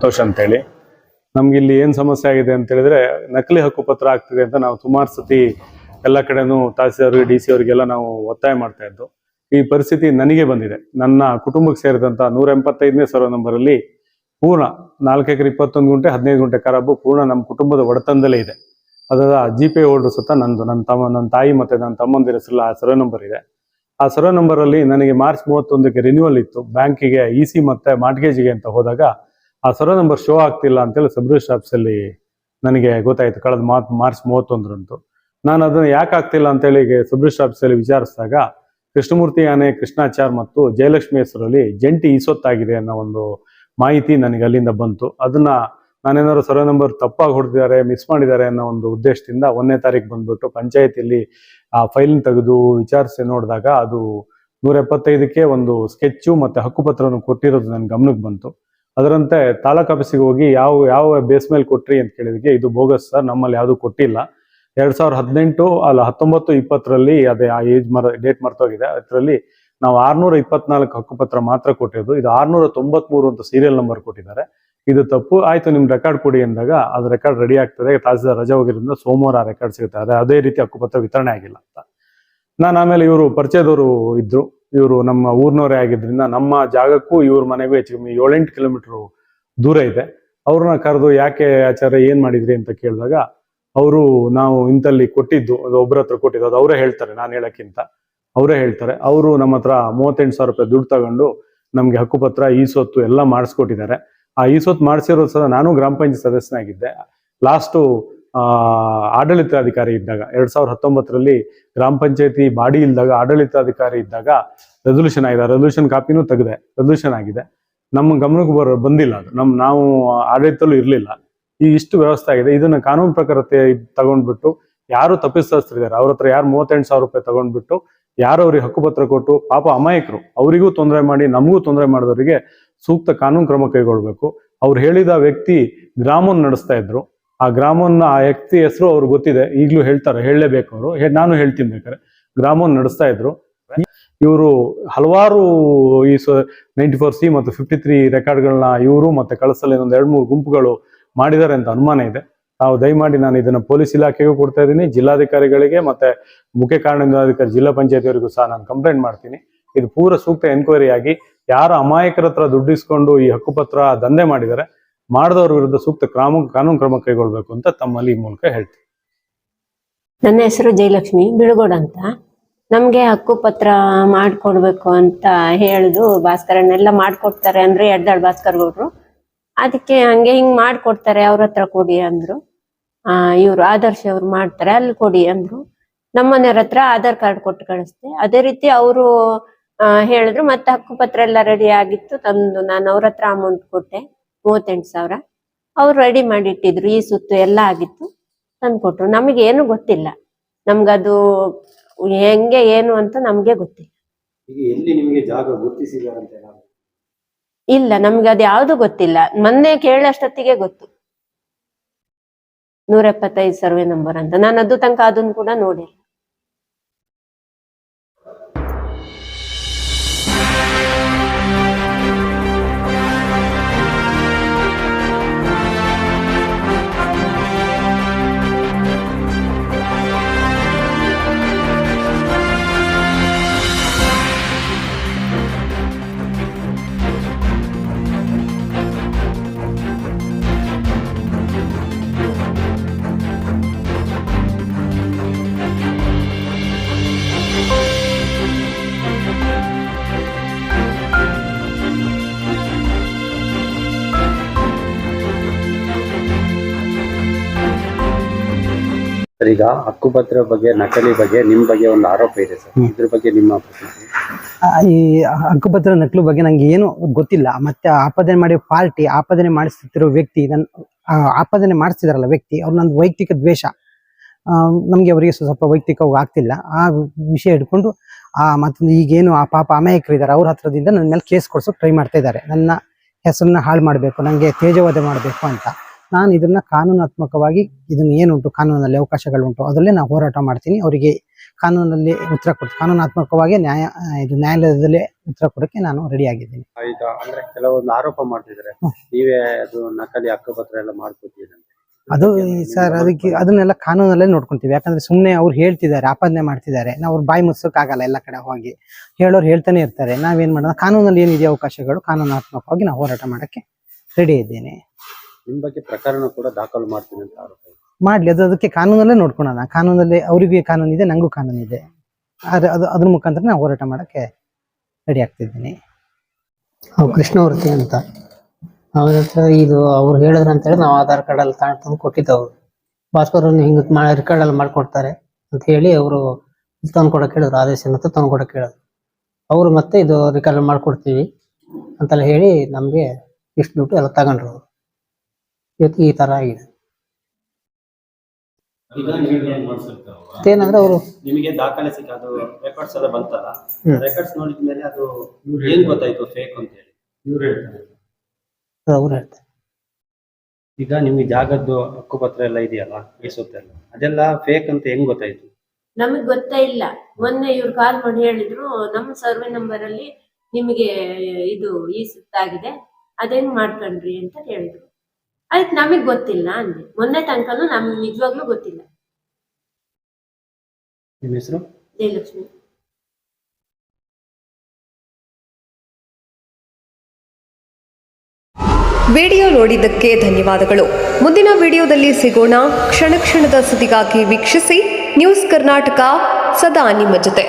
ಸಂತೋಷ್ ಅಂತೇಳಿ. ನಮ್ಗೆ ಇಲ್ಲಿ ಏನ್ ಸಮಸ್ಯೆ ಆಗಿದೆ ಅಂತ ಹೇಳಿದ್ರೆ ನಕಲಿ ಹಕ್ಕುಪತ್ರ ಆಗ್ತಿದೆ ಅಂತ ನಾವು ಸುಮಾರು ಸತಿ ಎಲ್ಲ ಕಡೆನೂ ತಹಸೀಲ್ದಾರ್ DC ಅವರಿಗೆಲ್ಲ ನಾವು ಒತ್ತಾಯ ಮಾಡ್ತಾ ಇದ್ದು. ಈ ಪರಿಸ್ಥಿತಿ ನನಗೆ ಬಂದಿದೆ. ನನ್ನ ಕುಟುಂಬಕ್ಕೆ ಸೇರಿದಂತ 185ನೇ ಸರ್ವೆ ನಂಬರ್ ಅಲ್ಲಿ ಪೂರ್ಣ 4 ಎಕರೆ 21 ಗುಂಟೆ 15 ಗುಂಟೆ ಖರಾಬು ಪೂರ್ಣ ನಮ್ಮ ಕುಟುಂಬದ ಒಡೆತನದಲ್ಲೇ ಇದೆ. ಅದರ GP ಹೋಲ್ಡರ್ ಸತ ನಂದು, ನನ್ನ ತಾಯಿ ಮತ್ತೆ ನನ್ನ ತಮ್ಮಂದಿರ ಹೆಸರಲ್ಲಿ ಆ ಸರ್ವೆ ನಂಬರ್ ಇದೆ. ಆ ಸರ್ವೆ ನಂಬರ್ ಅಲ್ಲಿ ನನಗೆ ಮಾರ್ಚ್ 31ಕ್ಕೆ ರಿನ್ಯೂವಲ್ ಇತ್ತು. ಬ್ಯಾಂಕಿಗೆ EC ಮತ್ತೆ ಮಾರ್ಟ್ಗೇಜ್ಗೆ ಅಂತ ಹೋದಾಗ ಆ ಸರ್ವೆ ನಂಬರ್ ಶೋ ಆಗ್ತಿಲ್ಲ ಅಂತೇಳಿ ಸಬ್ ರಿಜಿಸ್ಟ್ರಾರ್ ಆಫೀಸಲ್ಲಿ ನನಗೆ ಗೊತ್ತಾಯ್ತು ಕಳೆದ ಮಾರ್ಚ್ 31ರಂದು. ನಾನು ಅದನ್ನು ಯಾಕೆ ಆಗ್ತಿಲ್ಲ ಅಂತೇಳಿ ಸಬ್ ರಿಜಿಸ್ಟ್ರಾರ್ ಆಫೀಸಲ್ಲಿ ವಿಚಾರಿಸಿದಾಗ ಕೃಷ್ಣಮೂರ್ತಿ ಆನೆ, ಕೃಷ್ಣಾಚಾರ್ ಮತ್ತು ಜಯಲಕ್ಷ್ಮಿ ಹೆಸರಲ್ಲಿ ಜಂಟಿ ಈಸೊತ್ತಾಗಿದೆ ಅನ್ನೋ ಒಂದು ಮಾಹಿತಿ ನನಗೆ ಅಲ್ಲಿಂದ ಬಂತು. ಅದನ್ನ ನಾನೇನಾದ್ರು ಸರ್ವೆ ನಂಬರ್ ತಪ್ಪಾಗಿ ಹೊಡೆದಿದ್ದಾರೆ, ಮಿಸ್ ಮಾಡಿದ್ದಾರೆ ಅನ್ನೋ ಒಂದು ಉದ್ದೇಶದಿಂದ 1ನೇ ತಾರೀಕು ಬಂದ್ಬಿಟ್ಟು ಪಂಚಾಯತಿಯಲ್ಲಿ ಆ ಫೈಲ್ ತೆಗೆದು ವಿಚಾರಿಸಿ ನೋಡಿದಾಗ ಅದು 175ಕ್ಕೆ ಒಂದು ಸ್ಕೆಚ್ಚು ಮತ್ತೆ ಹಕ್ಕುಪತ್ರವನ್ನು ಕೊಟ್ಟಿರೋದು ನನ್ನ ಗಮನಕ್ಕೆ ಬಂತು. ಅದರಂತೆ ತಾಲೂಕ್ ಆಫೀಸಿಗೆ ಹೋಗಿ ಯಾವ ಬೇಸ್ ಮೇಲೆ ಕೊಟ್ರಿ ಅಂತ ಕೇಳಿದಕ್ಕೆ ಇದು ಬೋಗಸ್ ಸರ್, ನಮ್ಮಲ್ಲಿ ಯಾವುದು ಕೊಟ್ಟಿಲ್ಲ. 2018 ಅಲ್ಲ 19-20ರಲ್ಲಿ ಅದೇ ಆ ಡೇಟ್ ಮರ್ತೋಗಿದೆ. ಅದರಲ್ಲಿ ನಾವು 624 ಹಕ್ಕುಪತ್ರ ಮಾತ್ರ ಕೊಟ್ಟಿರೋದು, ಇದು 693 ಅಂತ ಸೀರಿಯಲ್ ನಂಬರ್ ಕೊಟ್ಟಿದ್ದಾರೆ, ಇದು ತಪ್ಪು ಆಯ್ತು, ನಿಮ್ ರೆಕಾರ್ಡ್ ಕೊಡಿ ಅಂದಾಗ ಅದು ರೆಕಾರ್ಡ್ ರೆಡಿ ಆಗ್ತದೆ, ತಹಸೀಲ್ದಾರ್ ರಜೆ ಹೋಗಿರೋದ್ರಿಂದ ಸೋಮವಾರ ಆ ರೆಕಾರ್ಡ್ ಸಿಗುತ್ತೆ, ಅದೇ ರೀತಿ ಹಕ್ಕುಪತ್ರ ವಿತರಣೆ ಆಗಿಲ್ಲ ಅಂತ. ನಾನು ಆಮೇಲೆ ಇವರು ಪರಿಚಯದವರು ಇದ್ರು, ಇವರು ನಮ್ಮ ಊರಿನವರೇ ಆಗಿದ್ರಿಂದ ನಮ್ಮ ಜಾಗಕ್ಕೂ ಇವ್ರ ಮನೆಗೂ ಹೆಚ್ಚು ಕಮ್ಮಿ 7-8 ಕಿಲೋಮೀಟರ್ ದೂರ ಇದೆ. ಅವ್ರನ್ನ ಕರೆದು ಯಾಕೆ ಆಚಾರ್ಯ ಏನ್ ಮಾಡಿದ್ರಿ ಅಂತ ಕೇಳಿದಾಗ ಅವರು ನಾವು ಇಂತಲ್ಲಿ ಕೊಟ್ಟಿದ್ದು, ಅದು ಒಬ್ಬರ ಹತ್ರ ಕೊಟ್ಟಿದ್ದು, ಅದು ಅವರೇ ಹೇಳ್ತಾರೆ, ನಾನು ಹೇಳಕ್ಕಿಂತ ಅವರೇ ಹೇಳ್ತಾರೆ. ಅವರು ನಮ್ಮ ಹತ್ರ 38,000 ರೂಪಾಯಿ ದುಡ್ಡು ತಗೊಂಡು ನಮ್ಗೆ ಹಕ್ಕುಪತ್ರ ಈಸೊತ್ತು ಎಲ್ಲ ಮಾಡಿಸ್ಕೊಟ್ಟಿದ್ದಾರೆ. ಆ ಈಸೊತ್ತು ಮಾಡಿಸಿರೋ ಸಹ ನಾನು ಗ್ರಾಮ ಪಂಚಾಯತ್ ಸದಸ್ಯನಾಗಿದ್ದೆ. ಲಾಸ್ಟು ಆಡಳಿತಾಧಿಕಾರಿ ಇದ್ದಾಗ 2019ರಲ್ಲಿ ಗ್ರಾಮ ಪಂಚಾಯತಿ ಬಾಡಿ ಇಲ್ದಾಗ ಆಡಳಿತಾಧಿಕಾರಿ ಇದ್ದಾಗ ರೆಸೊಲ್ಯೂಷನ್ ಆಗಿದೆ, ರೆಸೊಲ್ಯೂಷನ್ ಕಾಪಿನೂ ತೆಗೆದೆ, ರೆಸೊಲ್ಯೂಷನ್ ಆಗಿದೆ. ನಮ್ಮ ಗಮನಕ್ಕೆ ಬಂದಿಲ್ಲ, ಅದು ನಾವು ಆಡಳಿತಲ್ಲೂ ಇರಲಿಲ್ಲ. ಈ ಇಷ್ಟು ವ್ಯವಸ್ಥೆ ಆಗಿದೆ. ಇದನ್ನ ಕಾನೂನು ಪ್ರಕಾರ ತಗೊಂಡ್ಬಿಟ್ಟು ಯಾರು ತಪ್ಪಿತಸ್ಥರಿದ್ದಾರೆ ಅವ್ರ ಹತ್ರ ಯಾರು 38,000 ರೂಪಾಯಿ ತಗೊಂಡ್ಬಿಟ್ಟು ಯಾರು ಅವ್ರಿಗೆ ಹಕ್ಕುಪತ್ರ ಕೊಟ್ಟು ಪಾಪ ಅಮಾಯಕರು ಅವರಿಗೂ ತೊಂದರೆ ಮಾಡಿ ನಮಗೂ ತೊಂದರೆ ಮಾಡಿದವರಿಗೆ ಸೂಕ್ತ ಕಾನೂನು ಕ್ರಮ ಕೈಗೊಳ್ಬೇಕು. ಅವ್ರು ಹೇಳಿದ ವ್ಯಕ್ತಿ ಗ್ರಾಮವನ್ನು ನಡೆಸ್ತಾ ಇದ್ರು. ಆ ಗ್ರಾಮವನ್ನ ಆ ವ್ಯಕ್ತಿ ಹೆಸರು ಅವ್ರಿಗೆ ಗೊತ್ತಿದೆ, ಈಗಲೂ ಹೇಳ್ತಾರೆ, ಹೇಳಲೇಬೇಕು ಅವರು, ನಾನು ಹೇಳ್ತೀನಿ ಬೇಕಾರೆ. ಗ್ರಾಮವನ್ನು ನಡೆಸ್ತಾ ಇದ್ರು. ಇವರು ಹಲವಾರು ಈ 94C ಮತ್ತು 53 ರೆಕಾರ್ಡ್ಗಳನ್ನ ಇವರು ಮತ್ತೆ ಕಳಸಲ್ಲಿ ಒಂದು 2-3 ಗುಂಪುಗಳು ಮಾಡಿದ್ದಾರೆ ಅಂತ ಅನುಮಾನ ಇದೆ. ನಾವು ದಯಮಾಡಿ ನಾನು ಇದನ್ನ ಪೊಲೀಸ್ ಇಲಾಖೆಗೂ ಕೊಡ್ತಾ ಇದ್ದೀನಿ, ಜಿಲ್ಲಾಧಿಕಾರಿಗಳಿಗೆ ಮತ್ತೆ ಮುಖ್ಯ ಕಾರಣಾಧಿಕಾರಿ ಜಿಲ್ಲಾ ಪಂಚಾಯತಿಯವರಿಗೂ ಸಹ ನಾನು ಕಂಪ್ಲೇಂಟ್ ಮಾಡ್ತೀನಿ. ಇದು ಪೂರ ಸೂಕ್ತ ಎನ್ಕ್ವೈರಿ ಆಗಿ ಯಾರ ಅಮಾಯಕರ ಹತ್ರ ದುಡ್ಡಿಸ್ಕೊಂಡು ಈ ಹಕ್ಕುಪತ್ರ ದಂಧೆ ಮಾಡಿದ್ದಾರೆ ಮಾಡಿದವ್ರ ವಿರುದ್ಧ ಸೂಕ್ತ ಕಾನೂನು ಕ್ರಮ ಕೈಗೊಳ್ಬೇಕು ಅಂತ ತಮ್ಮಲ್ಲಿ ಈ ಮೂಲಕ ಹೇಳ್ತೀನಿ. ನನ್ನ ಹೆಸರು ಜಯಲಕ್ಷ್ಮಿ ಬಿಳುಗೋಡ್ ಅಂತ. ನಮ್ಗೆ ಹಕ್ಕುಪತ್ರ ಮಾಡ್ಕೊಡ್ಬೇಕು ಅಂತ ಹೇಳಿದ್ರು, ಭಾಸ್ಕರನ್ನೆಲ್ಲ ಮಾಡ್ಕೊಡ್ತಾರೆ ಅಂದ್ರೆ ಎಡ್ದಾಳ್ ಭಾಸ್ಕರ್ ಗೌಡ್ರು. ಅದಕ್ಕೆ ಹಂಗೆ ಹಿಂಗ್ ಮಾಡ್ಕೊಡ್ತಾರೆ, ಅವ್ರ ಹತ್ರ ಕೊಡಿ ಅಂದ್ರು. ಇವ್ರು ಆದರ್ಶ ಅವ್ರು ಮಾಡ್ತಾರೆ, ಅಲ್ಲಿ ಕೊಡಿ ಅಂದ್ರು. ನಮ್ಮನೆಯವ್ರ ಹತ್ರ ಆಧಾರ್ ಕಾರ್ಡ್ ಕೊಟ್ಟು ಕಳಿಸ್ದೆ. ಅದೇ ರೀತಿ ಅವರು ಹೇಳಿದ್ರು. ಮತ್ತೆ ಹಕ್ಕುಪತ್ರ ಎಲ್ಲ ರೆಡಿ ಆಗಿತ್ತು, ತಂದು ನಾನು ಅವ್ರ ಹತ್ರ ಅಮೌಂಟ್ ಕೊಟ್ಟೆ 38,000. ಅವ್ರು ರೆಡಿ ಮಾಡಿ ಇಟ್ಟಿದ್ರು, ಈ ಸುತ್ತು ಎಲ್ಲ ಆಗಿತ್ತು, ತಂದು ಕೊಟ್ರು. ನಮಗೆ ಏನು ಗೊತ್ತಿಲ್ಲ, ನಮ್ಗದು ಹೆಂಗೆ ಏನು ಅಂತ ನಮ್ಗೆ ಗೊತ್ತಿಲ್ಲ. ಇಲ್ಲ, ನಮ್ಗೆ ಅದು ಯಾವ್ದು ಗೊತ್ತಿಲ್ಲ. ಮೊನ್ನೆ ಕೇಳಷ್ಟೊತ್ತಿಗೆ ಗೊತ್ತು 175 ಸರ್ವೆ ನಂಬರ್ ಅಂತ. ನಾನು ಅದು ತನಕ ಅದನ್ನು ಕೂಡ ನೋಡಿಲ್ಲ. ಈಗ ಹಕ್ಕುಪತ್ರ ಬಗ್ಗೆ, ನಕಲಿ ಬಗ್ಗೆ ನಿಮ್ಮ ಬಗ್ಗೆ ಒಂದು ಆರೋಪ ಇದೆ ಸರ್, ಇದ್ರ ಬಗ್ಗೆ ನಿಮ್ಮ ಈ ಹಕ್ಕುಪತ್ರ ನಕಲು ಬಗ್ಗೆ ನಂಗೆ ಏನು ಗೊತ್ತಿಲ್ಲ. ಮತ್ತೆ ಆಪಾದನೆ ಮಾಡಿ ಪಾರ್ಟಿ ಆಪಾದನೆ ಮಾಡಿಸ್ತಿರೋ ವ್ಯಕ್ತಿ, ಆಪಾದನೆ ಮಾಡಿಸ್ತಿದಾರಲ್ಲ ವ್ಯಕ್ತಿ, ಅವ್ರು ನಂದು ವೈಯಕ್ತಿಕ ದ್ವೇಷ. ನಮ್ಗೆ ಅವರಿಗೆ ಸ್ವಲ್ಪ ವೈಯಕ್ತಿಕವಾಗಿ ಆಗ್ತಿಲ್ಲ. ಆ ವಿಷಯ ಹಿಡ್ಕೊಂಡು ಮತ್ತೊಂದು ಈಗೇನು ಆ ಪಾಪ ಅಮಾಯಕರು ಇದ್ದಾರೆ ಅವ್ರ ಹತ್ರದಿಂದ ನನ್ನ ಮೇಲೆ ಕೇಸ್ ಕೊಡ್ಸೋಕೆ ಟ್ರೈ ಮಾಡ್ತಾ ಇದ್ದಾರೆ. ನನ್ನ ಹೆಸರನ್ನ ಹಾಳು ಮಾಡಬೇಕು, ನನಗೆ ತೇಜೋವಧೆ ಮಾಡಬೇಕು ಅಂತ. ನಾನು ಇದನ್ನ ಕಾನೂನಾತ್ಮಕವಾಗಿ ಇದನ್ನ ಏನುಂಟು ಕಾನೂನಲ್ಲಿ ಅವಕಾಶಗಳುಂಟು ಅದರಲ್ಲೇ ನಾನು ಹೋರಾಟ ಮಾಡ್ತೀನಿ. ಅವರಿಗೆ ಕಾನೂನಲ್ಲಿ ಉತ್ತರ ಕೊಡ್ತೀನಿ, ಕಾನೂನಾತ್ಮಕವಾಗಿ ನ್ಯಾಯಾಲಯದಲ್ಲಿ ಉತ್ತರ ಕೊಡೋಕ್ಕೆ ನಾನು ರೆಡಿ ಆಗಿದ್ದೀನಿ. ಈಗ ಅಂದ್ರೆ ಕೆಲವೊಂದು ಆರೋಪ ಮಾಡ್ತಿದ್ರೆ ನೀವೇ ಅದು ನಕಲಿ ಹಕ್ಕುಪತ್ರ ಎಲ್ಲ ಮಾಡ್ಕೊತೀರಿ. ಅದು ಸರ್ ಅದನ್ನೆಲ್ಲ ಕಾನೂನಲ್ಲೇ ನೋಡ್ಕೊಂತೀವಿ. ಯಾಕಂದ್ರೆ ಸುಮ್ಮನೆ ಅವ್ರು ಹೇಳ್ತಿದ್ದಾರೆ, ಆಪಾದನೆ ಮಾಡ್ತಿದ್ದಾರೆ, ನಾವು ಅವ್ರ ಬಾಯಿ ಮುಚ್ಚೋಕ್ಕಾಗಲ್ಲ. ಎಲ್ಲ ಕಡೆ ಹೋಗಿ ಹೇಳೋರು ಹೇಳ್ತಾನೆ ಇರ್ತಾರೆ. ನಾವೇನ್ ಮಾಡೋಣ, ಕಾನೂನಲ್ಲಿ ಏನಿದೆ ಅವಕಾಶಗಳು ಕಾನೂನಾತ್ಮಕವಾಗಿ ನಾವು ಹೋರಾಟ ಮಾಡಕ್ಕೆ ರೆಡಿ ಇದ್ದೇನೆ. ನಿಮ್ ಬಗ್ಗೆ ಪ್ರಕರಣ ಕೂಡ ದಾಖಲು ಮಾಡ್ತೀನಿ ಅಂತ ಆರೋಪ ಇದೆ. ಮಾಡ್ಲಿ, ಅದಕ್ಕೆ ಕಾನೂನಲ್ಲೇ ನೋಡ್ಕೊಳೋಣ. ಕಾನೂನಲ್ಲಿ ಅವರಿಗೆ ಕಾನೂನಿದೆ, ನಂಗೂ ಕಾನೂನಿದೆ. ಅದ್ರ ಮುಖಾಂತರ ನಾವು ಹೋರಾಟ ಮಾಡಕ್ಕೆ ರೆಡಿ ಆಗ್ತಿದ್ದೀನಿ. ಕೃಷ್ಣಮೂರ್ತಿ ಅಂತ ಅವ್ರ ಹತ್ರ ಇದು ಅವ್ರು ಹೇಳಿದ್ರು ಅಂತೇಳಿ ನಾವು ಆಧಾರ್ ಕಾರ್ಡ್ ಅಲ್ಲಿ ತಂದು ಕೊಟ್ಟಿದ್ದವ್ರು. ಭಾಸ್ಕರ್ ಹಿಂಗೆ ರೆಕಾರ್ಡ್ ಅಲ್ಲಿ ಮಾಡ್ಕೊಡ್ತಾರೆ ಅಂತ ಹೇಳಿ ಅವರು ತಂದು ಕೊಡಕ್ಕೆ ಹೇಳಿದ್ರು, ಆದೇಶ ತಂದು ಕೊಡಕ್ಕೆ ಹೇಳಿದ್ರು. ಅವರು ಮತ್ತೆ ಇದು ರೆಕಾರ್ಡ್ ಮಾಡ್ಕೊಡ್ತೀವಿ ಅಂತೆಲ್ಲ ಹೇಳಿ ನಮ್ಗೆ ಇಷ್ಟು ದುಡ್ಡು ಎಲ್ಲ ತಗೊಂಡ್ರು. ಅವರು ಇವತ್ತು ಈ ತರ ಆಗಿದೆ. ಏನಂದ್ರೆ ಅವರು ನಿಮಗೆ ದಾಖಲೆ ಸಿಕ್ಕ ಅದು ರೆಕಾರ್ಡ್ಸ್ ಎಲ್ಲ ಬಂತಲ್ಲ, ರೆಕಾರ್ಡ್ಸ್ ನೋಡಿದ ಮೇಲೆ ಅದು ಏನ್ ಗೊತ್ತಾಯ್ತು ಫೇಕ್ ಅಂತ ಹೇಳಿ ಅವ್ರು ಹೇಳ್ತಾರೆ. ಈಗ ನಿಮ್ಗೆ ಜಾಗದ್ದು ಹಕ್ಕುಪತ್ರ ಎಲ್ಲ ಇದೆಯಲ್ಲ, ಈ ಸೊತ್ತೆಲ್ಲ ಅದೆಲ್ಲ ಫೇಕ್ ಅಂತ ಹೆಂಗ್ ಗೊತ್ತಾಯ್ತು? ನಮಗ್ ಗೊತ್ತೇ ಇಲ್ಲ. ಮೊನ್ನೆ ಇವ್ರು ಕಾಲ್ ಮಾಡಿ ಹೇಳಿದ್ರು, ನಮ್ಮ ಸರ್ವೆ ನಂಬರ್ ಅಲ್ಲಿ ನಿಮಗೆ ಇದು ಈ ಸುತ್ತಾಗಿದೆ, ಅದೇನ್ ಮಾಡ್ಕೊಂಡ್ರಿ ಅಂತ ಹೇಳಿದ್ರು. ಅದಕ್ಕೆ ನಮಗ್ ಗೊತ್ತಿಲ್ಲ ಅಂದೆ. ಮೊನ್ನೆ ತನಕನೂ ನಮ್ಗೆ ನಿಜವಾಗ್ಲೂ ಗೊತ್ತಿಲ್ಲ. ನಿಮ್ಮ ಹೆಸರು? ಜಯಲಕ್ಷ್ಮಿ. ವಿಡಿಯೋ ನೋಡಿದ್ದಕ್ಕೆ ಧನ್ಯವಾದಗಳು. ಮುಂದಿನ ವಿಡಿಯೋದಲ್ಲಿ ಸಿಗೋಣ. ಕ್ಷಣ ಕ್ಷಣದ ಸುದ್ದಿಗಾಗಿ ವೀಕ್ಷಿಸಿ ನ್ಯೂಸ್ ಕರ್ನಾಟಕ, ಸದಾ ನಿಮ್ಮ ಜೊತೆ.